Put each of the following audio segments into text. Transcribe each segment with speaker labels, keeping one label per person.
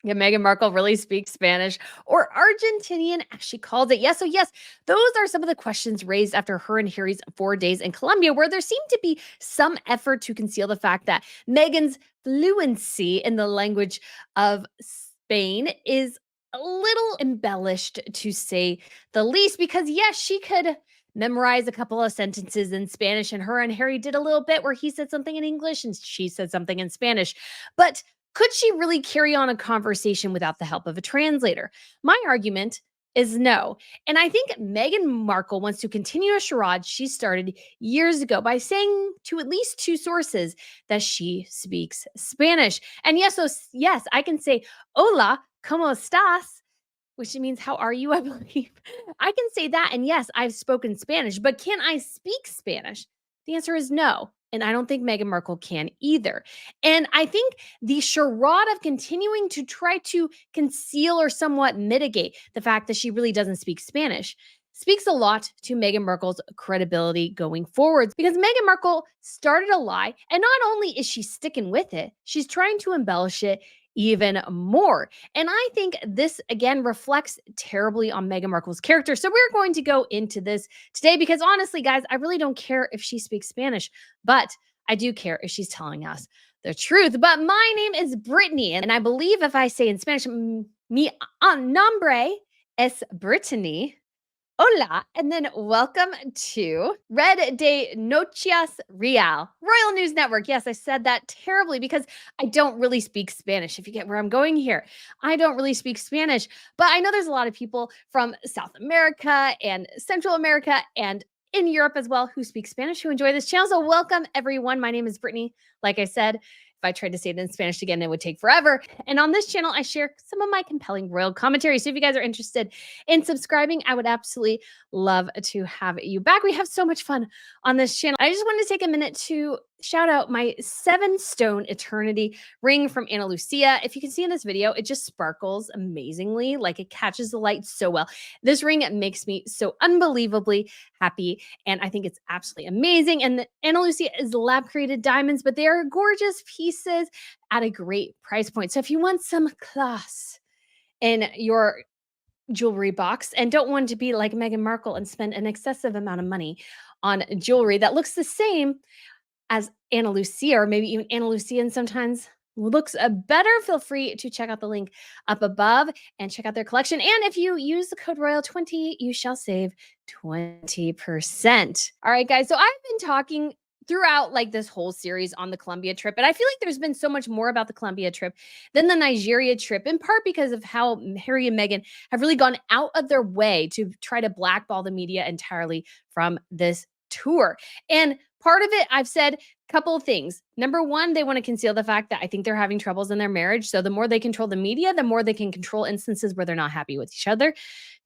Speaker 1: Yeah, Meghan Markle really speaks Spanish or Argentinian, as she calls it. Yes, so yes, those are some of the questions raised after her and Harry's 4 days in Colombia, where there seemed to be some effort to conceal the fact that Meghan's fluency in the language of Spain is a little embellished, to say the least, because yes, she could memorize a couple of sentences in Spanish, and her and Harry did a little bit where he said something in English and she said something in Spanish. But could she really carry on a conversation without the help of a translator? My argument is no. And I think Meghan Markle wants to continue a charade she started years ago by saying to at least two sources that she speaks Spanish. And yes, so yes, I can say, hola, ¿cómo estás? Which means, how are you, I believe. I can say that. And yes, I've spoken Spanish, but can I speak Spanish? The answer is no. And I don't think Meghan Markle can either. And I think the charade of continuing to try to conceal or somewhat mitigate the fact that she really doesn't speak Spanish speaks a lot to Meghan Markle's credibility going forwards, because Meghan Markle started a lie, and not only is she sticking with it, she's trying to embellish it even more. And I think this again reflects terribly on Meghan Markle's character. So we're going to go into this today because honestly, guys, I really don't care if she speaks Spanish, but I do care if she's telling us the truth. But my name is Brittany, and I believe if I say in Spanish, mi nombre es Brittany. Hola, and then welcome to Red de Noticias Real, Royal News Network. Yes, I said that terribly because I don't really speak Spanish, if you get where I'm going here. I don't really speak Spanish, but I know there's a lot of people from South America and Central America and in Europe as well who speak Spanish who enjoy this channel. So welcome, everyone. My name is Brittany. Like I said, if I tried to say it in Spanish again, it would take forever. And on this channel, I share some of my compelling royal commentary. So if you guys are interested in subscribing, I would absolutely love to have you back. We have so much fun on this channel. I just wanted to take a minute to shout out my 7-stone eternity ring from Ana Lucia. If you can see in this video, it just sparkles amazingly, like it catches the light so well. This ring makes me so unbelievably happy, and I think it's absolutely amazing. And the Ana Lucia is lab created diamonds, but they are gorgeous pieces at a great price point. So if you want some class in your jewelry box and don't want to be like Meghan Markle and spend an excessive amount of money on jewelry that looks the same as Ana Lucia, or maybe even Ana Lucia and sometimes looks better, feel free to check out the link up above and check out their collection. And if you use the code Royal20, you shall save 20%. All right, guys. So I've been talking throughout like this whole series on the Colombia trip, but I feel like there's been so much more about the Colombia trip than the Nigeria trip, in part because of how Harry and Meghan have really gone out of their way to try to blackball the media entirely from this tour. And part of it, I've said a couple of things. Number one, they want to conceal the fact that I think they're having troubles in their marriage. So the more they control the media, the more they can control instances where they're not happy with each other.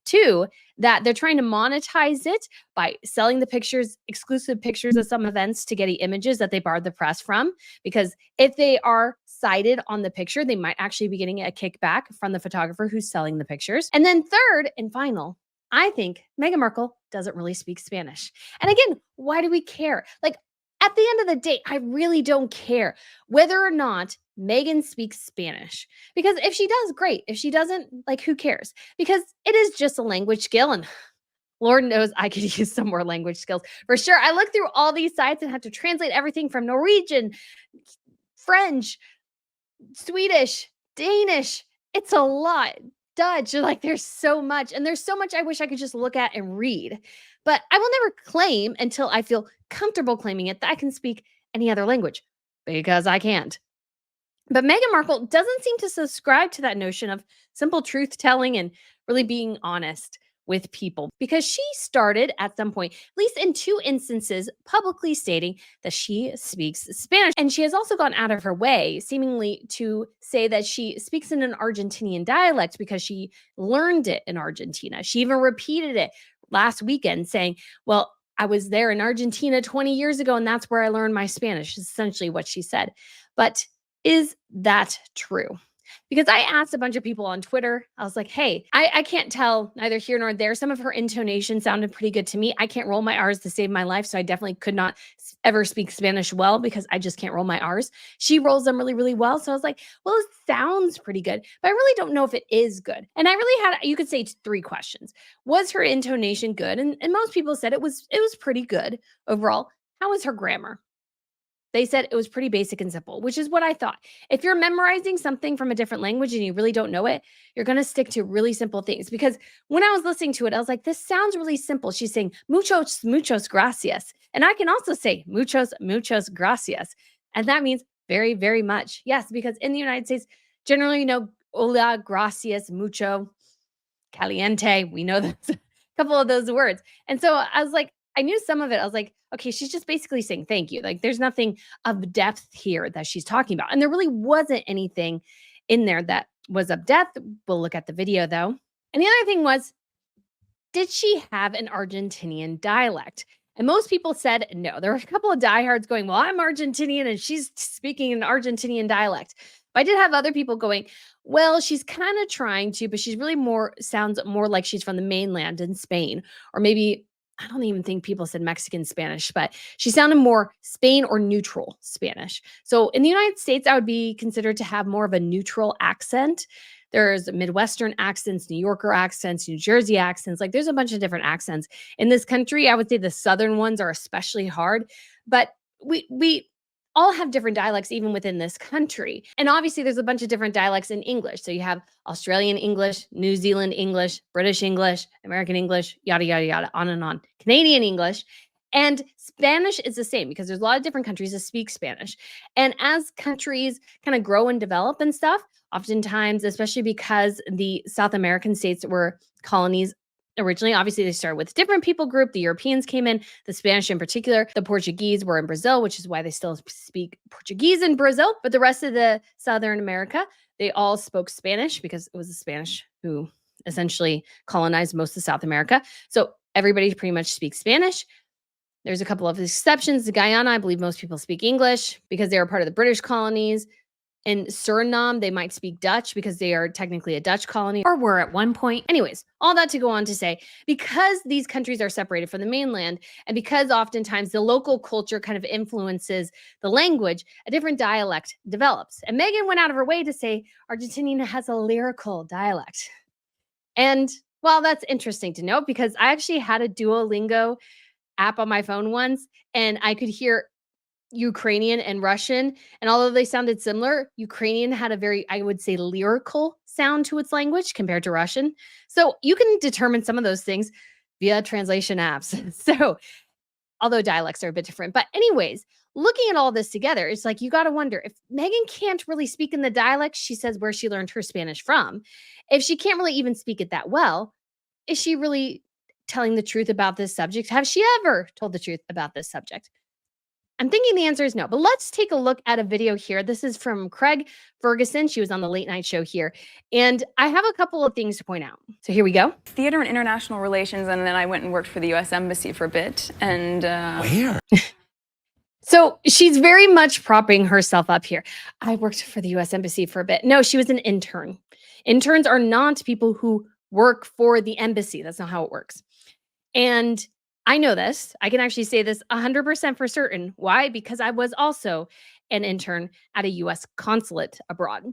Speaker 1: Two, that they're trying to monetize it by selling the pictures, exclusive pictures of some events to Getty Images that they barred the press from. Because if they are cited on the picture, they might actually be getting a kickback from the photographer who's selling the pictures. And then third and final, I think Meghan Markle doesn't really speak Spanish. And again, why do we care? Like, at the end of the day, I really don't care whether or not Meghan speaks Spanish. Because if she does, great. If she doesn't, like, who cares? Because it is just a language skill. And Lord knows I could use some more language skills for sure. I looked through all these sites and had to translate everything from Norwegian, French, Swedish, Danish. It's a lot. Dutch. Like, there's so much. And there's so much I wish I could just look at and read. But I will never claim until I feel comfortable claiming it that I can speak any other language, because I can't. But Meghan Markle doesn't seem to subscribe to that notion of simple truth telling and really being honest with people, because she started at some point, at least in 2 instances, publicly stating that she speaks Spanish. And she has also gone out of her way, seemingly, to say that she speaks in an Argentinian dialect because she learned it in Argentina. She even repeated it last weekend, saying, well, I was there in Argentina 20 years ago, and that's where I learned my Spanish, is essentially what she said. But is that true? Because I asked a bunch of people on Twitter, I was like, hey, I can't tell neither here nor there. Some of her intonation sounded pretty good to me. I can't roll my R's to save my life. So I definitely could not ever speak Spanish well because I just can't roll my R's. She rolls them really, really well. So I was like, well, it sounds pretty good, but I really don't know if it is good. And I really had, you could say it's 3 questions. Was her intonation good? And most people said it was pretty good overall. How was her grammar? They said it was pretty basic and simple, which is what I thought. If you're memorizing something from a different language and you really don't know it, you're going to stick to really simple things. Because when I was listening to it, I was like, this sounds really simple. She's saying muchos, muchos gracias. And I can also say muchos, muchos gracias. And that means very, very much. Yes, because in the United States, generally, hola, gracias, mucho, caliente. We know that's a couple of those words. And so I was like, I knew some of it. I was like, okay, she's just basically saying thank you. Like there's nothing of depth here that she's talking about. And there really wasn't anything in there that was of depth. We'll look at the video though. And the other thing was, did she have an Argentinian dialect? And most people said no. There were a couple of diehards going, well, I'm Argentinian and she's speaking an Argentinian dialect. But I did have other people going, well, she's kind of trying to, but she's really sounds more like she's from the mainland in Spain. Or maybe, I don't even think people said Mexican Spanish, but she sounded more Spain or neutral Spanish. So in the United States, I would be considered to have more of a neutral accent. There's Midwestern accents, New Yorker accents, New Jersey accents. Like there's a bunch of different accents. In this country, I would say the Southern ones are especially hard, but we all have different dialects even within this country. And obviously there's a bunch of different dialects in English. So you have Australian English, New Zealand English, British English, American English, yada, yada, yada, on and on. Canadian English. And Spanish is the same because there's a lot of different countries that speak Spanish. And as countries kind of grow and develop and stuff, oftentimes, especially because the South American states were colonies originally, obviously they started with different people group. The Europeans came in, the Spanish in particular. The Portuguese were in Brazil, which is why they still speak Portuguese in Brazil. But the rest of the Southern America, they all spoke Spanish because it was the Spanish who essentially colonized most of South America. So everybody pretty much speaks Spanish. There's a couple of exceptions. Guyana, I believe most people speak English because they were part of the British colonies. In Suriname, they might speak Dutch because they are technically a Dutch colony or were at one point. Anyways, all that to go on to say, because these countries are separated from the mainland and because oftentimes the local culture kind of influences the language, a different dialect develops. And Meghan went out of her way to say Argentinian has a lyrical dialect. And well, that's interesting to note because I actually had a Duolingo app on my phone once and I could hear Ukrainian and Russian. And although they sounded similar, Ukrainian had a very, I would say, lyrical sound to its language compared to Russian. So you can determine some of those things via translation apps. So although dialects are a bit different. But anyways, looking at all this together, it's like you got to wonder if Meghan can't really speak in the dialect she says where she learned her Spanish from, if she can't really even speak it that well, is she really telling the truth about this subject? Have she ever told the truth about this subject? I'm thinking the answer is no, but let's take a look at a video here. This is from Craig Ferguson. She was on the late night show here. And I have a couple of things to point out. So here we go.
Speaker 2: Theater and international relations, and then I went and worked for the U.S. Embassy for a bit. And
Speaker 3: Where?
Speaker 1: So she's very much propping herself up here. I worked for the U.S. Embassy for a bit. No, she was an intern. Interns are not people who work for the embassy. That's not how it works. And I know this. I can actually say this 100% for certain. Why? Because I was also an intern at a US consulate abroad.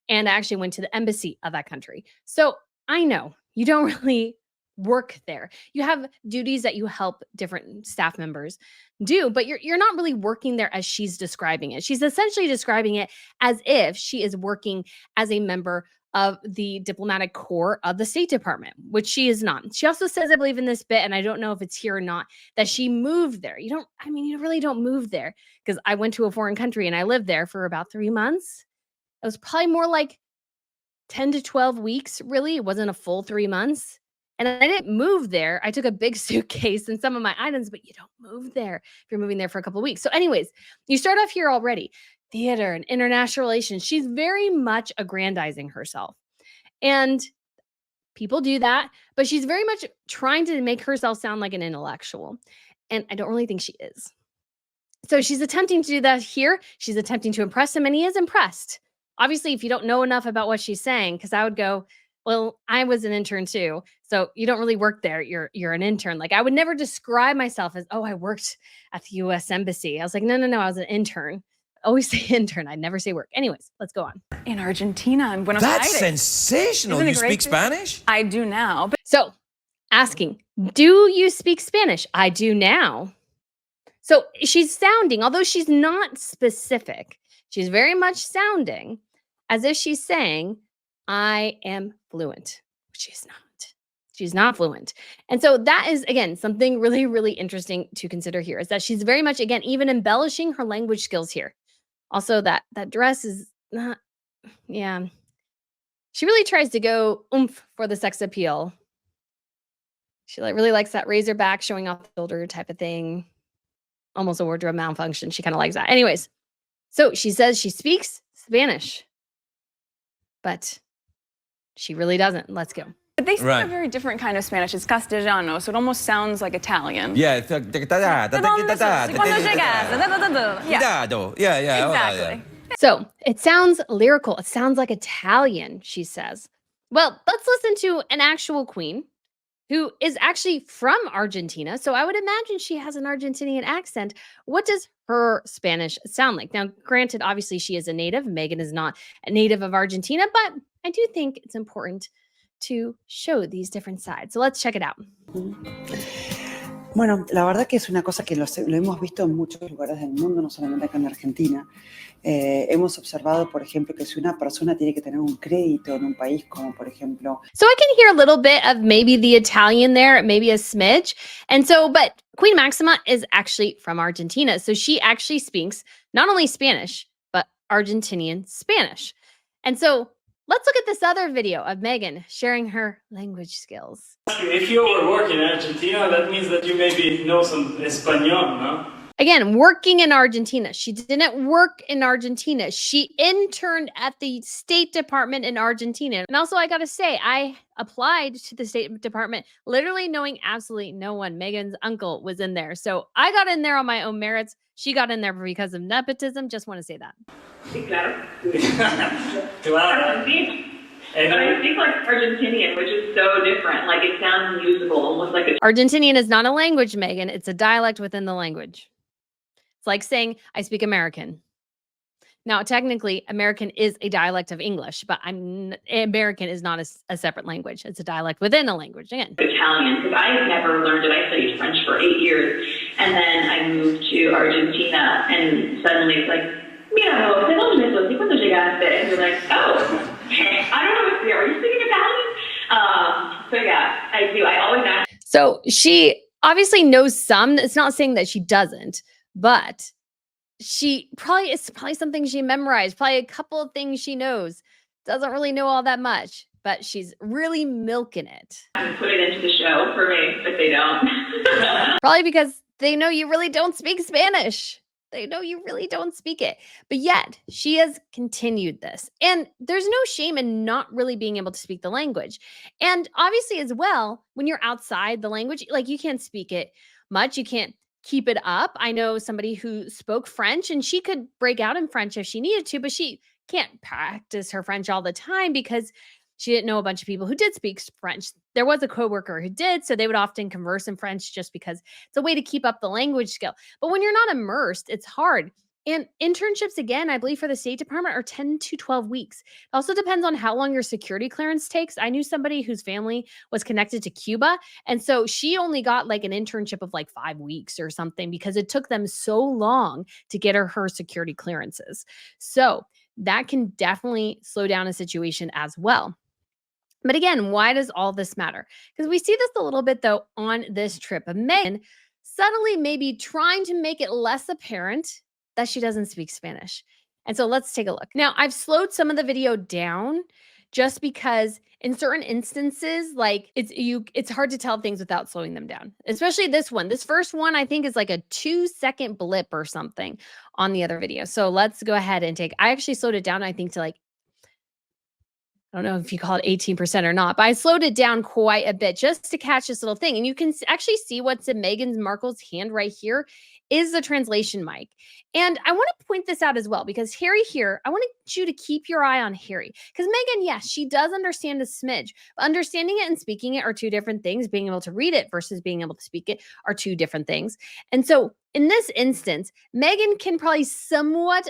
Speaker 1: And I actually went to the embassy of that country. So I know you don't really work there. You have duties that you help different staff members do, but you're not really working there as she's describing it. She's essentially describing it as if she is working as a member of the diplomatic corps of the State Department, which she is not. She also says, I believe in this bit, and I don't know if it's here or not, that she moved there. You really don't move there because I went to a foreign country and I lived there for about 3 months. It was probably more like 10 to 12 weeks, really. It wasn't a full 3 months. And I didn't move there. I took a big suitcase and some of my items, but you don't move there if you're moving there for a couple of weeks. So anyways, you start off here already. Theater and international relations. She's very much aggrandizing herself. And people do that, but she's very much trying to make herself sound like an intellectual. And I don't really think she is. So she's attempting to do that here. She's attempting to impress him, and he is impressed. Obviously, if you don't know enough about what she's saying, because I would go, well, I was an intern too. So you don't really work there. You're an intern. Like I would never describe myself as, oh, I worked at the US Embassy. I was like, no, no, no, I was an intern. I always say intern. I never say work. Anyways, let's go on.
Speaker 2: In Argentina, in Buenos
Speaker 3: That's
Speaker 2: Aires.
Speaker 3: sensational.
Speaker 2: Isn't it
Speaker 3: You
Speaker 2: great
Speaker 3: speak
Speaker 2: to-
Speaker 3: Spanish?
Speaker 2: I do now. But
Speaker 1: So asking, do you speak Spanish? I do now. So she's sounding, although she's not specific, she's very much sounding as if she's saying, I am fluent, which she's not. She's not fluent. And so that is, again, something really, really interesting to consider here is that she's very much, again, even embellishing her language skills here. Also, that dress is not, yeah. She really tries to go oomph for the sex appeal. She really likes that razor back showing off the shoulder type of thing. Almost a wardrobe malfunction. She kind of likes that. Anyways, so she says she speaks Spanish, but she really doesn't. Let's go.
Speaker 2: they speak
Speaker 3: Right.
Speaker 2: a very different kind of Spanish. It's Castellano, so it almost sounds like Italian.
Speaker 3: Yeah.
Speaker 2: ¿De dónde sos? ¿Y cuándo llegaste? Yeah,
Speaker 3: Cuidado. Yeah, yeah.
Speaker 2: exactly.
Speaker 1: So it sounds lyrical. It sounds like Italian, she says. Well, let's listen to an actual queen who is actually from Argentina. So I would imagine she has an Argentinian accent. What does her Spanish sound like? Now, granted, obviously she is a native. Meghan is not a native of Argentina, but I do think it's important to show these different sides. So let's check it out.
Speaker 4: Bueno, la verdad que es una cosa que lo hemos visto en muchos lugares del mundo, no solamente acá en Argentina. Hemos observado, por ejemplo, que si una persona tiene que tener un crédito en un país como, por ejemplo...
Speaker 1: So I can hear a little bit of maybe the Italian there, maybe a smidge. And so, but Queen Maxima is actually from Argentina. So she actually speaks not only Spanish, but Argentinian Spanish. And so let's look at this other video of Meghan sharing her language skills.
Speaker 5: If you were working in Argentina, that means that you maybe know some Espanol, no?
Speaker 1: Again, working in Argentina. She didn't work in Argentina. She interned at the State Department in Argentina. And also, I got to say, I applied to the State Department literally knowing absolutely no one. Meghan's uncle was in there. So I got in there on my own merits. She got in there because of nepotism. Just want to say that.
Speaker 6: Sí, claro.
Speaker 5: Claro.
Speaker 6: But I speak like Argentinian, which is so different. Like it sounds usable, almost like a
Speaker 1: Argentinian is not a language, Meghan. It's a dialect within the language. It's like saying, I speak American. Now, technically, American is a dialect of English, but American is not a separate language. It's a dialect within a language. Again,
Speaker 6: Italian, because I never learned it. I studied French for 8 years, and then I moved to Argentina, and suddenly it's like, mira, ¿de dónde sos? ¿Y cuándo llegaste? And you're like, oh, I don't know. Are you speaking Italian? So yeah, I do. I always ask.
Speaker 1: so she obviously knows some. It's not saying that she doesn't, but it's probably something she memorized, probably a couple of things she knows. Doesn't really know all that much, but she's really milking it.
Speaker 6: And put it into the show for me, but they don't.
Speaker 1: Probably because they know you really don't speak Spanish. They know you really don't speak it. But yet, she has continued this. And there's no shame in not really being able to speak the language. And obviously, as well, when you're outside the language, like you can't speak it much. You can't keep it up. I know somebody who spoke French and she could break out in French if she needed to, but she can't practice her French all the time because she didn't know a bunch of people who did speak French. There was a coworker who did, so they would often converse in French just because it's a way to keep up the language skill. But when you're not immersed, it's hard. And internships, again, I believe for the State Department are 10 to 12 weeks. It also depends on how long your security clearance takes. I knew somebody whose family was connected to Cuba. And so she only got like an internship of like 5 weeks or something because it took them so long to get her security clearances. So that can definitely slow down a situation as well. But again, why does all this matter? Because we see this a little bit, though, on this trip of Meghan subtly maybe trying to make it less apparent that she doesn't speak Spanish. And so let's take a look. Now, I've slowed some of the video down just because in certain instances, like it's hard to tell things without slowing them down, especially this one. This first one, I think, is like a 2-second blip or something on the other video. So let's go ahead and I actually slowed it down, I think, to like I don't know if you call it 18% or not, but I slowed it down quite a bit just to catch this little thing. And you can actually see what's in Meghan Markle's hand right here is the translation mic. And I want to point this out as well, because Harry here, I want you to keep your eye on Harry. Because Meghan, yes, she does understand a smidge, but understanding it and speaking it are two different things. Being able to read it versus being able to speak it are two different things. And so in this instance, Meghan can probably somewhat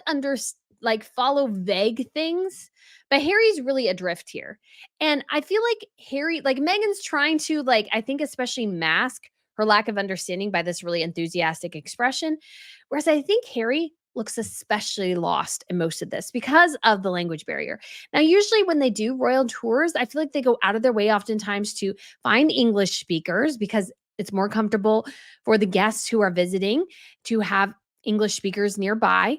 Speaker 1: follow vague things, but Harry's really adrift here. And I feel like Harry, Meghan's trying to, I think especially mask her lack of understanding by this really enthusiastic expression. Whereas I think Harry looks especially lost in most of this because of the language barrier. Now, usually when they do royal tours, I feel like they go out of their way oftentimes to find English speakers because it's more comfortable for the guests who are visiting to have English speakers nearby,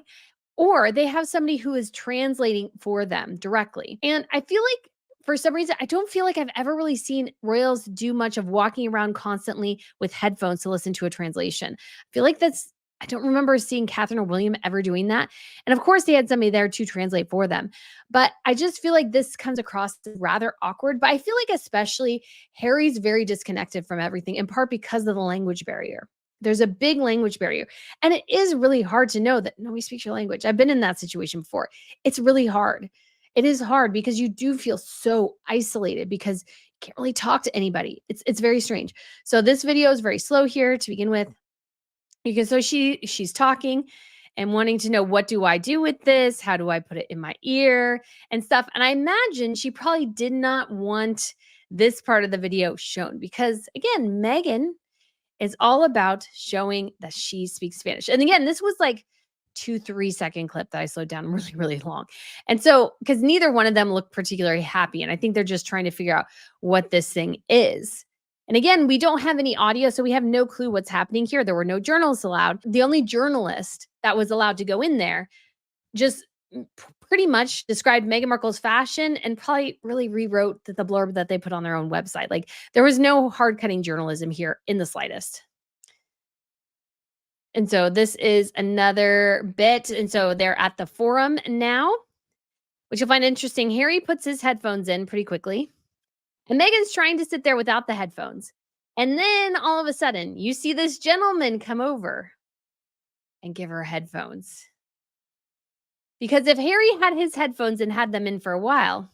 Speaker 1: or they have somebody who is translating for them directly. And I feel like for some reason, I don't feel like I've ever really seen royals do much of walking around constantly with headphones to listen to a translation. I feel like I don't remember seeing Catherine or William ever doing that. And of course, they had somebody there to translate for them. But I just feel like this comes across as rather awkward. But I feel like especially Harry's very disconnected from everything, in part because of the language barrier. There's a big language barrier. And it is really hard to know that nobody speaks your language. I've been in that situation before. It's really hard. It is hard because you do feel so isolated because you can't really talk to anybody. It's very strange. So this video is very slow here to begin with. Because so she's talking and wanting to know, what do I do with this? How do I put it in my ear and stuff? And I imagine she probably did not want this part of the video shown because, again, Meghan is all about showing that she speaks Spanish. And again, this was like 2-3 second clip that I slowed down really, really long. And so, because neither one of them looked particularly happy. And I think they're just trying to figure out what this thing is. And again, we don't have any audio, so we have no clue what's happening here. There were no journalists allowed. The only journalist that was allowed to go in there just pretty much described Meghan Markle's fashion and probably really rewrote the blurb that they put on their own website. Like, there was no hard-cutting journalism here in the slightest. And so this is another bit. And so they're at the forum now, which you'll find interesting. Harry puts his headphones in pretty quickly. And Meghan's trying to sit there without the headphones. And then all of a sudden, you see this gentleman come over and give her headphones. Because if Harry had his headphones and had them in for a while,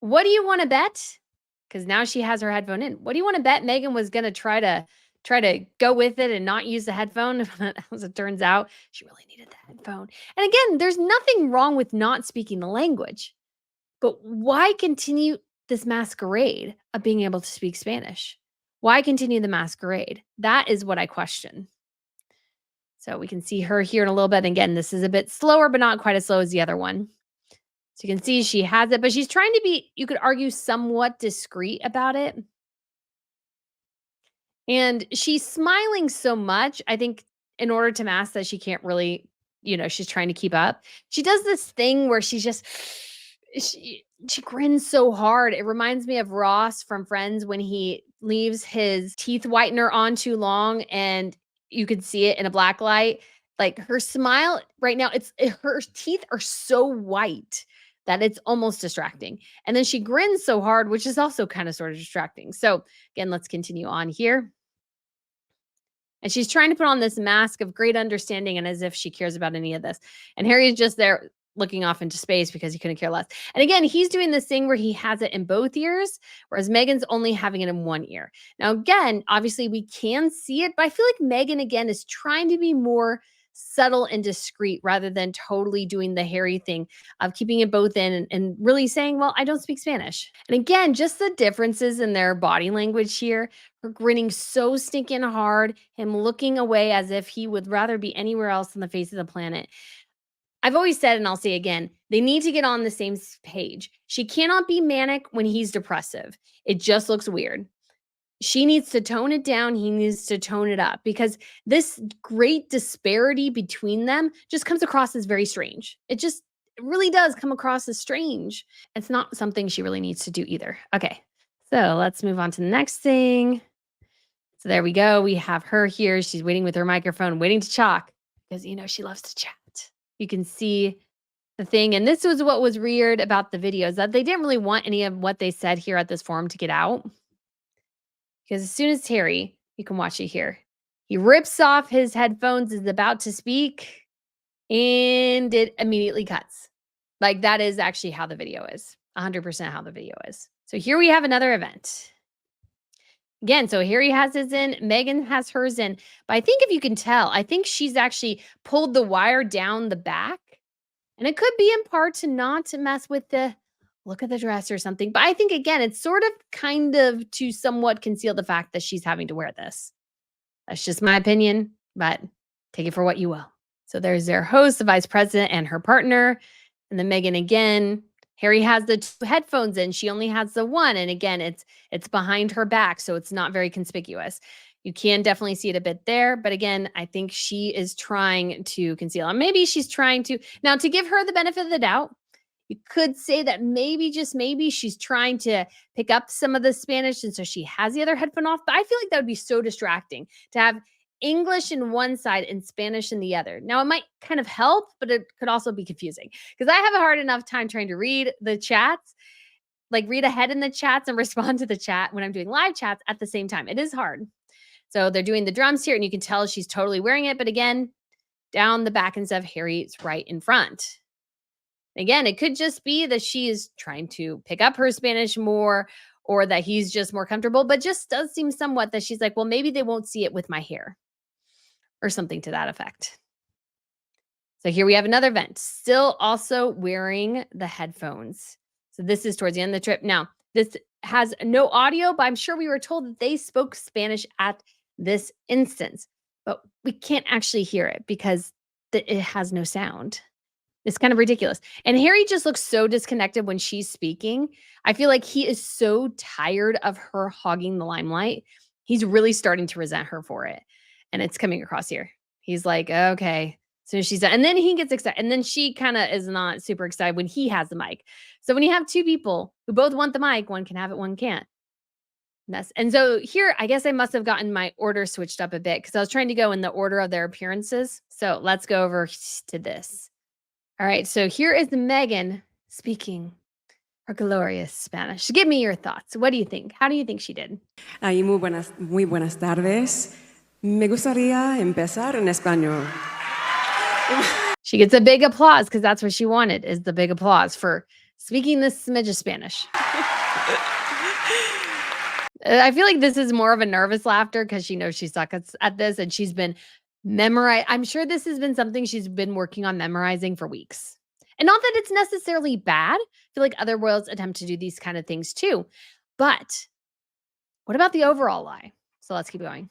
Speaker 1: what do you want to bet? Because now she has her headphone in. What do you want to bet Meghan was going to try to go with it and not use the headphone? As it turns out, she really needed the headphone. And again, there's nothing wrong with not speaking the language. But why continue this masquerade of being able to speak Spanish? Why continue the masquerade? That is what I question. So we can see her here in a little bit. And again, this is a bit slower, but not quite as slow as the other one. So you can see she has it, but she's trying to be, you could argue, somewhat discreet about it. And she's smiling so much, I think, in order to mask that she can't really, she's trying to keep up. She does this thing where she's just... She grins so hard. It reminds me of Ross from Friends when he leaves his teeth whitener on too long and you can see it in a black light. Like, her smile right now, her teeth are so white that it's almost distracting. And then she grins so hard, which is also kind of sort of distracting. So again, let's continue on here. And she's trying to put on this mask of great understanding and as if she cares about any of this. And Harry's just there looking off into space because he couldn't care less. And again, he's doing this thing where he has it in both ears, whereas Meghan's only having it in one ear. Now, again, obviously we can see it, but I feel like Meghan, again, is trying to be more subtle and discreet rather than totally doing the Harry thing of keeping it both in and really saying, well, I don't speak Spanish. And again, just the differences in their body language here, her grinning so stinking hard, him looking away as if he would rather be anywhere else on the face of the planet. I've always said, and I'll say again, they need to get on the same page. She cannot be manic when he's depressive. It just looks weird. She needs to tone it down. He needs to tone it up because this great disparity between them just comes across as very strange. It really does come across as strange. It's not something she really needs to do either. Okay, so let's move on to the next thing. So there we go. We have her here. She's waiting with her microphone, waiting to talk because, she loves to chat. You can see the thing. And this was what was weird about the videos, that they didn't really want any of what they said here at this forum to get out. Because as soon as Harry, you can watch it here, he rips off his headphones, is about to speak, and it immediately cuts. Like, that is actually how the video is. 100% how the video is. So here we have another event. Again, so Harry has his in, Meghan has hers in. But I think if you can tell, I think she's actually pulled the wire down the back. And it could be in part to not mess with the look of the dress or something. But I think, again, it's sort of kind of to somewhat conceal the fact that she's having to wear this. That's just my opinion, but take it for what you will. So there's their host, the vice president, and her partner. And then Meghan again. Harry has the 2 headphones in. She only has the one. And again, it's behind her back, so it's not very conspicuous. You can definitely see it a bit there. But again, I think she is trying to conceal. And maybe she's trying to. Now, to give her the benefit of the doubt, you could say that maybe, just maybe, she's trying to pick up some of the Spanish. And so she has the other headphone off. But I feel like that would be so distracting to have English in one side and Spanish in the other. Now, it might kind of help, but it could also be confusing because I have a hard enough time trying to read the chats, like read ahead in the chats and respond to the chat when I'm doing live chats at the same time. It is hard. So they're doing the drums here, and you can tell she's totally wearing it. But again, down the back and stuff, Harry's right in front. Again, it could just be that she is trying to pick up her Spanish more, or that he's just more comfortable, but just does seem somewhat that she's like, well, maybe they won't see it with my hair or something to that effect. So here we have another event, still also wearing the headphones. So this is towards the end of the trip. Now, this has no audio, but I'm sure we were told that they spoke Spanish at this instance, but we can't actually hear it because it has no sound. It's kind of ridiculous. And Harry just looks so disconnected when she's speaking. I feel like he is so tired of her hogging the limelight. He's really starting to resent her for it. And it's coming across here. He's like, okay. So she's done. And then he gets excited. And then she kind of is not super excited when he has the mic. So when you have 2 people who both want the mic, one can have it, one can't. And so here, I guess I must have gotten my order switched up a bit because I was trying to go in the order of their appearances. So let's go over to this. All right. So here is Meghan speaking her glorious Spanish. Give me your thoughts. What do you think? How do you think she did?
Speaker 3: Ahí muy buenas tardes. Me gustaría empezar en español.
Speaker 1: She gets a big applause because that's what she wanted, is the big applause for speaking this smidge of Spanish. I feel like this is more of a nervous laughter because she knows she sucks at this, and she's been memorizing. I'm sure this has been something she's been working on memorizing for weeks. And not that it's necessarily bad. I feel like other royals attempt to do these kind of things too. But what about the overall lie? So let's keep going.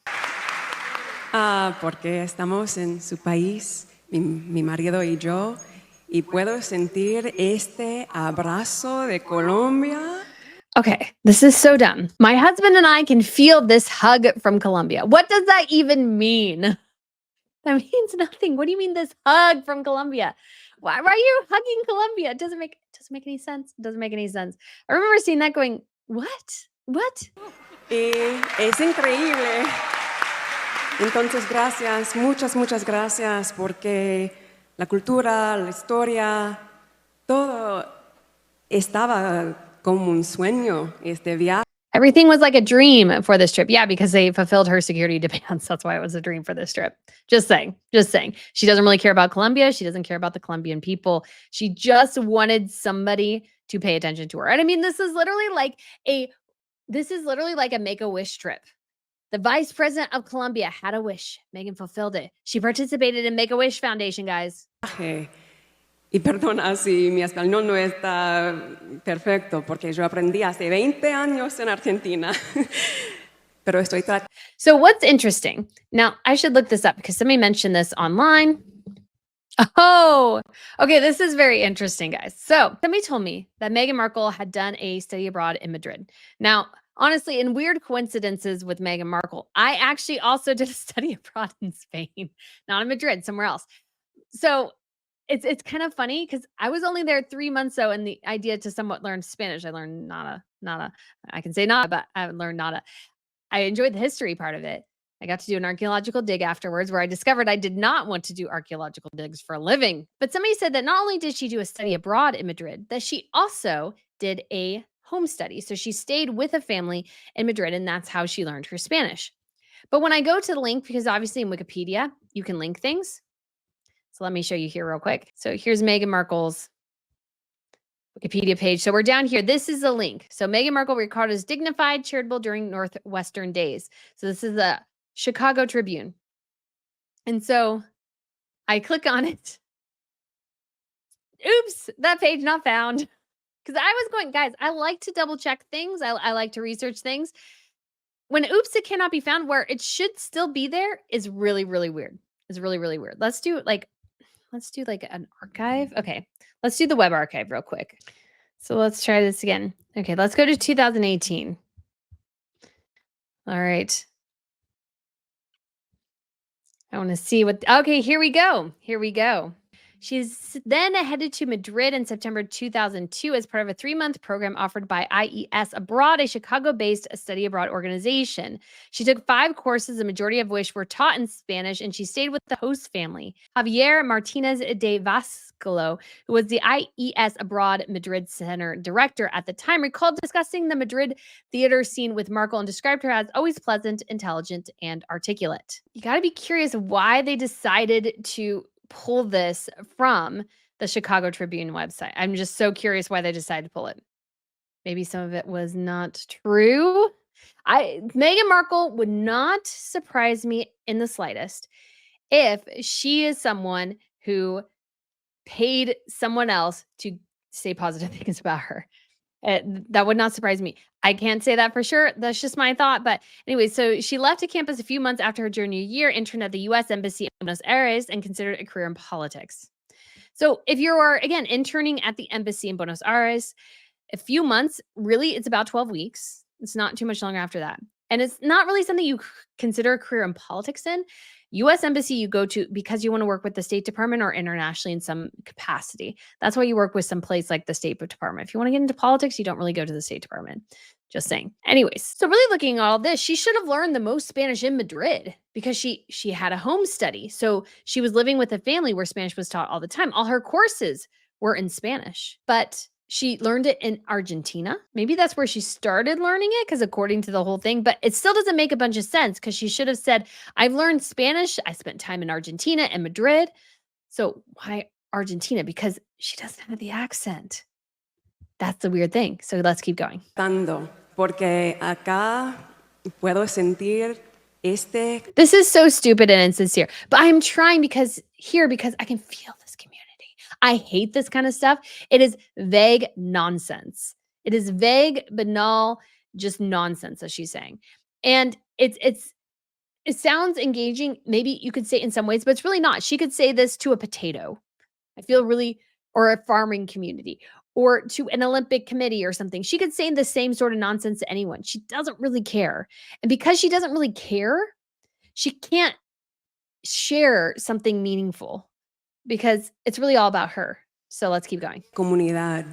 Speaker 3: Porque estamos en su país, mi marido y yo, y puedo sentir este abrazo de Colombia.
Speaker 1: Okay, this is so dumb. My husband and I can feel this hug from Colombia. What does that even mean? That means nothing. What do you mean this hug from Colombia? Why are you hugging Colombia? It doesn't make any sense. It doesn't make any sense. I remember seeing that going, what? What?
Speaker 3: Es increíble. Entonces, gracias, muchas gracias, porque la cultura, la historia, todo estaba como un sueño, este viaje.
Speaker 1: Everything was like a dream for this trip. Yeah, because they fulfilled her security demands. That's why it was a dream for this trip. Just saying. She doesn't really care about Colombia. She doesn't care about the Colombian people. She just wanted somebody to pay attention to her. And I mean, this is literally like a Make-A-Wish trip. The vice president of Colombia had a wish. Meghan fulfilled it. She participated in Make-A-Wish Foundation, guys.
Speaker 3: Y perdona si mi español no está perfecto, porque yo aprendí hace 20 años en Argentina. Pero estoy tratando.
Speaker 1: So what's interesting, now I should look this up because somebody mentioned this online. Oh, okay, this is very interesting, guys. So somebody told me that Meghan Markle had done a study abroad in Madrid. Now, honestly, in weird coincidences with Meghan Markle, I actually also did a study abroad in Spain, not in Madrid, somewhere else. So it's kind of funny because I was only there 3 months though, and the idea to somewhat learn Spanish. I learned nada. I can say nada, but I haven't learned nada. I enjoyed the history part of it. I got to do an archaeological dig afterwards where I discovered I did not want to do archaeological digs for a living. But somebody said that not only did she do a study abroad in Madrid, that she also did a home study. So she stayed with a family in Madrid, and that's how she learned her Spanish. But when I go to the link, because obviously in Wikipedia, you can link things. So let me show you here real quick. So here's Meghan Markle's Wikipedia page. So we're down here. This is a link. So Meghan Markle recorded as dignified, charitable during Northwestern days. So this is the Chicago Tribune. And so I click on it. Oops, that page not found. Because I was going, guys, I like to double check things. I like to research things. When oops, it cannot be found where it should still be there is really, really weird. It's really, really weird. Let's do like an archive. Okay, let's do the web archive real quick. So let's try this again. Okay, let's go to 2018. All right. I want to see what, okay, here we go. Here we go. She's then headed to Madrid in September 2002 as part of a 3-month program offered by IES Abroad, a Chicago-based study abroad organization. She took 5 courses, the majority of which were taught in Spanish, and she stayed with the host family. Javier Martinez de Vascolo, who was the IES Abroad Madrid Center director at the time, recalled discussing the Madrid theater scene with Markle and described her as always pleasant, intelligent, and articulate. You got to be curious why they decided to pull this from the Chicago Tribune website. I'm just so curious why they decided to pull it. Maybe some of it was not true. Meghan Markle would not surprise me in the slightest if she is someone who paid someone else to say positive things about her. That would not surprise me. I can't say that for sure. That's just my thought. But anyway, so she left a campus a few months after her junior year, interned at the U.S. Embassy in Buenos Aires, and considered a career in politics. So if you are, again, interning at the embassy in Buenos Aires, a few months, really, it's about 12 weeks. It's not too much longer after that. And it's not really something you consider a career in politics in. U.S. Embassy you go to because you want to work with the State Department or internationally in some capacity. That's why you work with some place like the State Department. If you want to get into politics, you don't really go to the State Department. Just saying. Anyways, so really looking at all this, she should have learned the most Spanish in Madrid because she had a home study. So she was living with a family where Spanish was taught all the time. All her courses were in Spanish, but she learned it in Argentina. Maybe that's where she started learning it because according to the whole thing, but it still doesn't make a bunch of sense because she should have said, I've learned Spanish. I spent time in Argentina and Madrid. So why Argentina? Because she doesn't have the accent. That's the weird thing. So let's keep going.
Speaker 3: Porque acá puedo sentir este.
Speaker 1: This is so stupid and insincere, but I'm trying because I can feel this community. I hate this kind of stuff. It is vague nonsense. It is vague, banal, just nonsense, as she's saying. And it sounds engaging. Maybe you could say in some ways, but it's really not. She could say this to a potato. I feel really, or a farming community, or to an Olympic committee or something. She could say the same sort of nonsense to anyone. She doesn't really care. And because she doesn't really care, she can't share something meaningful because it's really all about her. So let's keep going.
Speaker 3: Comunidad.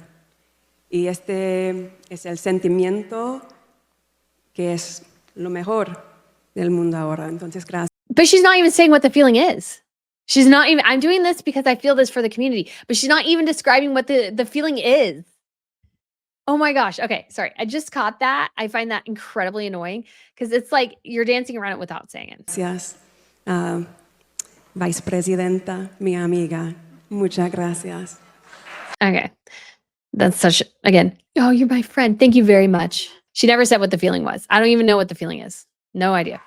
Speaker 3: Y este es el sentimiento que es lo mejor del mundo ahora. Entonces, gracias.
Speaker 1: But she's not even saying what the feeling is. She's not even, I'm doing this because I feel this for the community, but she's not even describing what the feeling is. Oh my gosh. Okay. Sorry. I just caught that. I find that incredibly annoying because it's like you're dancing around it without saying it.
Speaker 3: Gracias, Vice Presidenta, mi amiga. Muchas gracias.
Speaker 1: Okay. That's such, again, oh, you're my friend. Thank you very much. She never said what the feeling was. I don't even know what the feeling is. No idea.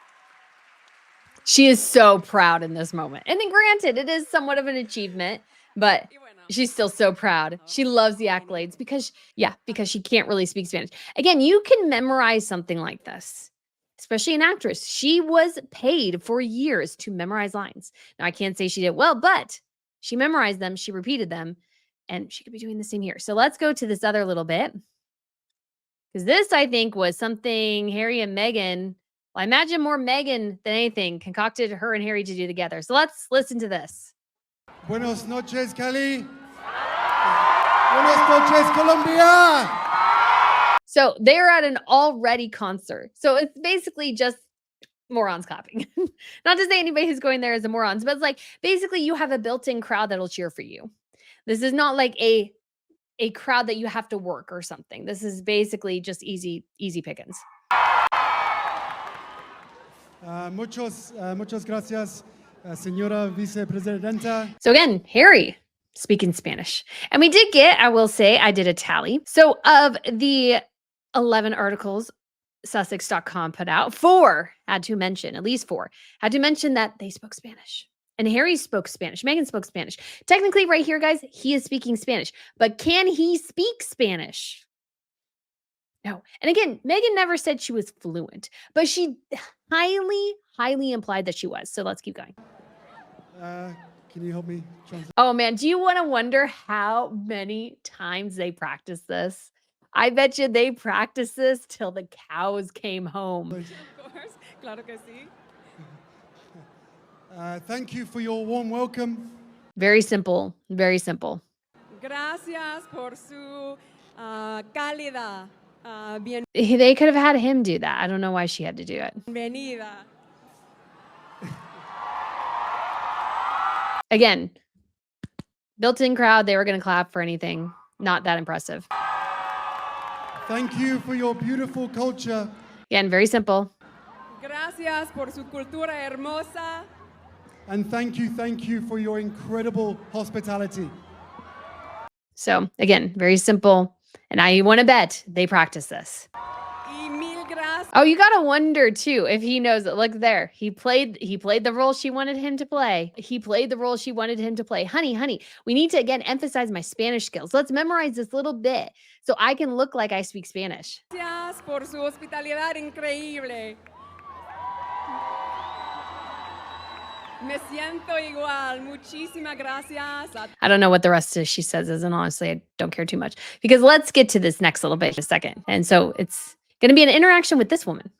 Speaker 1: She is so proud in this moment. And then granted, it is somewhat of an achievement, but she's still so proud. She loves the accolades because she can't really speak Spanish. Again, you can memorize something like this, especially an actress. She was paid for years to memorize lines. Now, I can't say she did well, but she memorized them. She repeated them, and she could be doing the same here. So let's go to this other little bit because this, I think, was something Harry and Meghan, well, I imagine more Meghan than anything, concocted her and Harry to do together. So let's listen to this.
Speaker 7: Buenas noches, Cali. Buenas noches, Colombia.
Speaker 1: So they're at an already concert. So it's basically just morons clapping. Not to say anybody who's going there is a morons, but it's like basically you have a built-in crowd that'll cheer for you. This is not like a crowd that you have to work or something. This is basically just easy pickings.
Speaker 7: Muchas gracias, señora vicepresidenta.
Speaker 1: So again, Harry speaking Spanish. And we did get, I will say, I did a tally. So of the 11 articles Sussex.com put out, 4 had to mention, at least 4, had to mention that they spoke Spanish. And Harry spoke Spanish. Meghan spoke Spanish. Technically, right here, guys, he is speaking Spanish. But can he speak Spanish? No. And again, Meghan never said she was fluent, but she highly implied that she was. So let's keep going.
Speaker 7: Can you help me translate?
Speaker 1: Oh, man. Do you want to wonder how many times they practiced this? I bet you they practiced this till the cows came home.
Speaker 3: Of course, claro que sí.
Speaker 7: Thank you for your warm welcome.
Speaker 1: Very simple. Very simple.
Speaker 3: Gracias por su cálida
Speaker 1: They could have had him do that. I don't know why she had to do it.
Speaker 3: bienvenida.
Speaker 1: Again, built-in crowd. They were going to clap for anything. Not that impressive.
Speaker 7: Thank you for your beautiful culture.
Speaker 1: Again, very simple.
Speaker 3: Gracias por su cultura hermosa.
Speaker 7: And thank you for your incredible hospitality.
Speaker 1: So again, very simple. And I want to bet they practice this.
Speaker 3: Y mil gracias.
Speaker 1: Oh, you gotta wonder too if he knows it. Look there. He played the role she wanted him to play. He played the role she wanted him to play. Honey, we need to again emphasize my Spanish skills. Let's memorize this little bit so I can look like I speak Spanish.
Speaker 3: Gracias por su hospitalidad increíble. Me siento igual. Muchísimas gracias.
Speaker 1: I don't know what the rest of she says is, and honestly, I don't care too much because let's get to this next little bit in a second. And so it's going to be an interaction with this woman.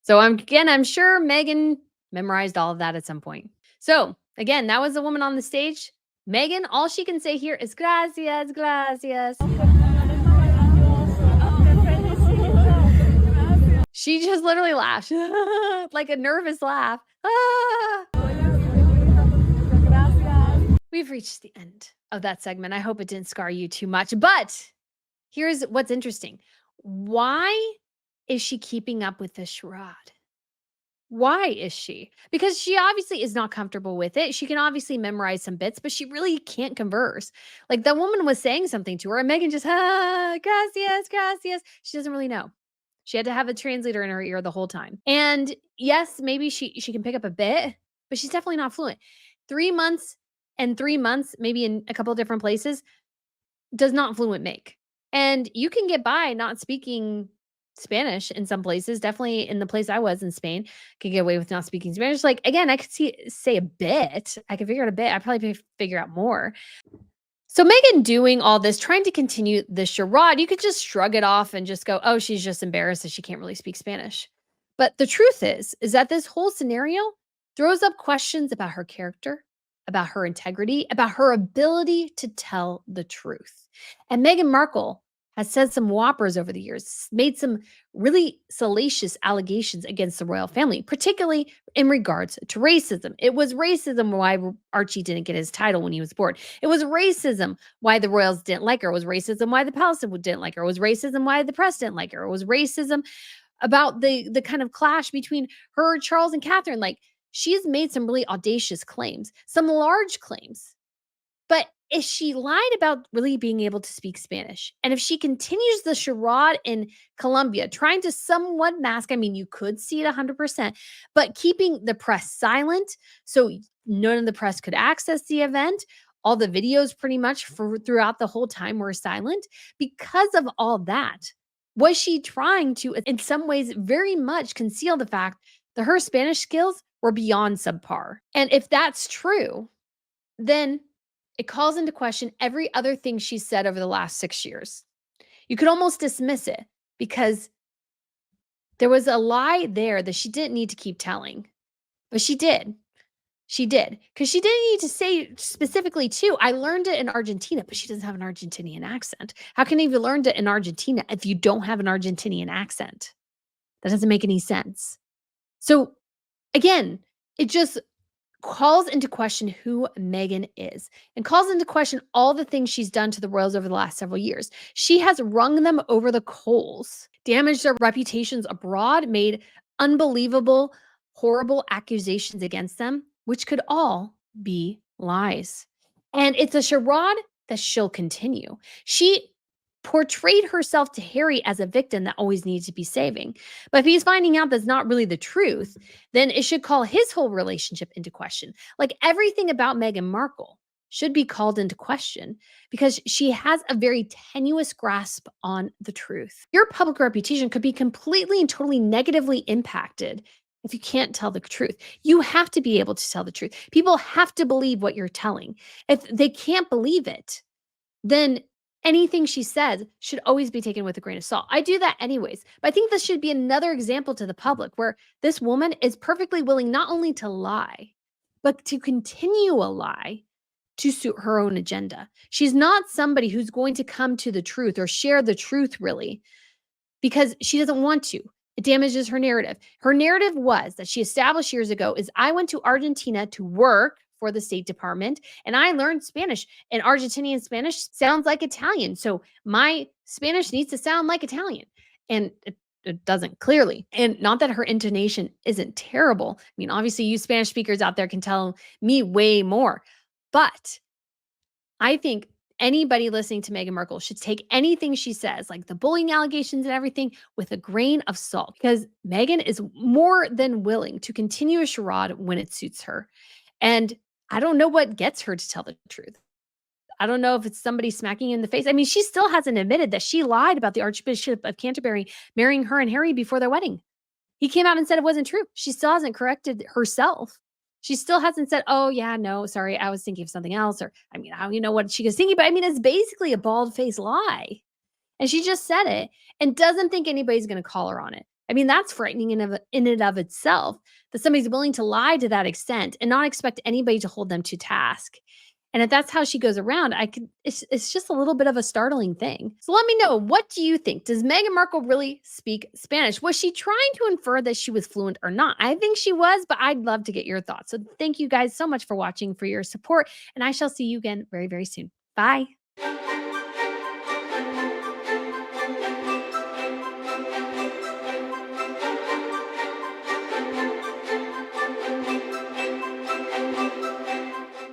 Speaker 1: So I'm sure Meghan memorized all of that at some point. So again, that was the woman on the stage. Meghan, all she can say here is gracias. She just literally laughed like a nervous laugh. Ah! We've reached the end of that segment. I hope it didn't scar you too much, but here's what's interesting. Why is she keeping up with the charade? Why is she? Because she obviously is not comfortable with it. She can obviously memorize some bits, but she really can't converse. Like the woman was saying something to her and Meghan just, gracias. She doesn't really know. She had to have a translator in her ear the whole time. And yes, maybe she can pick up a bit, but she's definitely not fluent. 3 months and 3 months, maybe in a couple of different places, does not fluent make. And you can get by not speaking Spanish in some places. Definitely in the place I was in Spain, could get away with not speaking Spanish. Like, again, I could say a bit. I could figure out a bit. I'd probably figure out more. So Meghan doing all this, trying to continue the charade, you could just shrug it off and just go, oh, she's just embarrassed that she can't really speak Spanish. But the truth is that this whole scenario throws up questions about her character, about her integrity, about her ability to tell the truth. And Meghan Markle has said some whoppers over the years, made some really salacious allegations against the royal family, particularly in regards to racism. It was racism why Archie didn't get his title when he was born. It was racism why the royals didn't like her. It was racism why the palace didn't like her. It was racism why the press didn't like her. It was racism about the kind of clash between her, Charles, and Catherine. Like, she's made some really audacious claims, some large claims. But if she lied about really being able to speak Spanish, and if she continues the charade in Colombia, trying to somewhat mask, I mean, you could see it 100%, but keeping the press silent so none of the press could access the event, all the videos pretty much throughout the whole time were silent. Because of all that, was she trying to, in some ways, very much conceal the fact that her Spanish skills were beyond subpar? And if that's true, then it calls into question every other thing she said over the last 6 years. You could almost dismiss it because there was a lie there that she didn't need to keep telling. But she did. She did. Because she didn't need to say specifically, too, I learned it in Argentina, but she doesn't have an Argentinian accent. How can you have learned it in Argentina if you don't have an Argentinian accent? That doesn't make any sense. So again, it just calls into question who Meghan is and calls into question all the things she's done to the royals over the last several years. She has wrung them over the coals, damaged their reputations abroad, made unbelievable, horrible accusations against them, which could all be lies. And it's a charade that she'll continue. She portrayed herself to Harry as a victim that always needs to be saving. But if he's finding out that's not really the truth, then it should call his whole relationship into question. Like everything about Meghan Markle should be called into question because she has a very tenuous grasp on the truth. Your public reputation could be completely and totally negatively impacted if you can't tell the truth. You have to be able to tell the truth. People have to believe what you're telling. If they can't believe it, then anything she says should always be taken with a grain of salt. I do that anyways. But I think this should be another example to the public where this woman is perfectly willing not only to lie, but to continue a lie to suit her own agenda. She's not somebody who's going to come to the truth or share the truth really because she doesn't want to. It damages her narrative. Her narrative was that she established years ago is I went to Argentina to work for the State Department and I learned Spanish, and Argentinian Spanish sounds like Italian. So my Spanish needs to sound like Italian. And it doesn't clearly. And not that her intonation isn't terrible. I mean, obviously you Spanish speakers out there can tell me way more, but I think anybody listening to Meghan Markle should take anything she says, like the bullying allegations and everything, with a grain of salt, because Meghan is more than willing to continue a charade when it suits her. And I don't know what gets her to tell the truth. I don't know if it's somebody smacking you in the face. I mean, she still hasn't admitted that she lied about the Archbishop of Canterbury marrying her and Harry before their wedding. He came out and said it wasn't true. She still hasn't corrected herself. She still hasn't said, oh, yeah, no, sorry, I was thinking of something else. Or, I mean, I don't even know what she was thinking, but I mean, it's basically a bald-faced lie. And she just said it and doesn't think anybody's going to call her on it. I mean, that's frightening in and of itself, that somebody's willing to lie to that extent and not expect anybody to hold them to task. And if that's how she goes around, it's just a little bit of a startling thing. So let me know, what do you think? Does Meghan Markle really speak Spanish? Was she trying to infer that she was fluent or not? I think she was, but I'd love to get your thoughts. So thank you guys so much for watching, for your support, and I shall see you again very, very soon. Bye.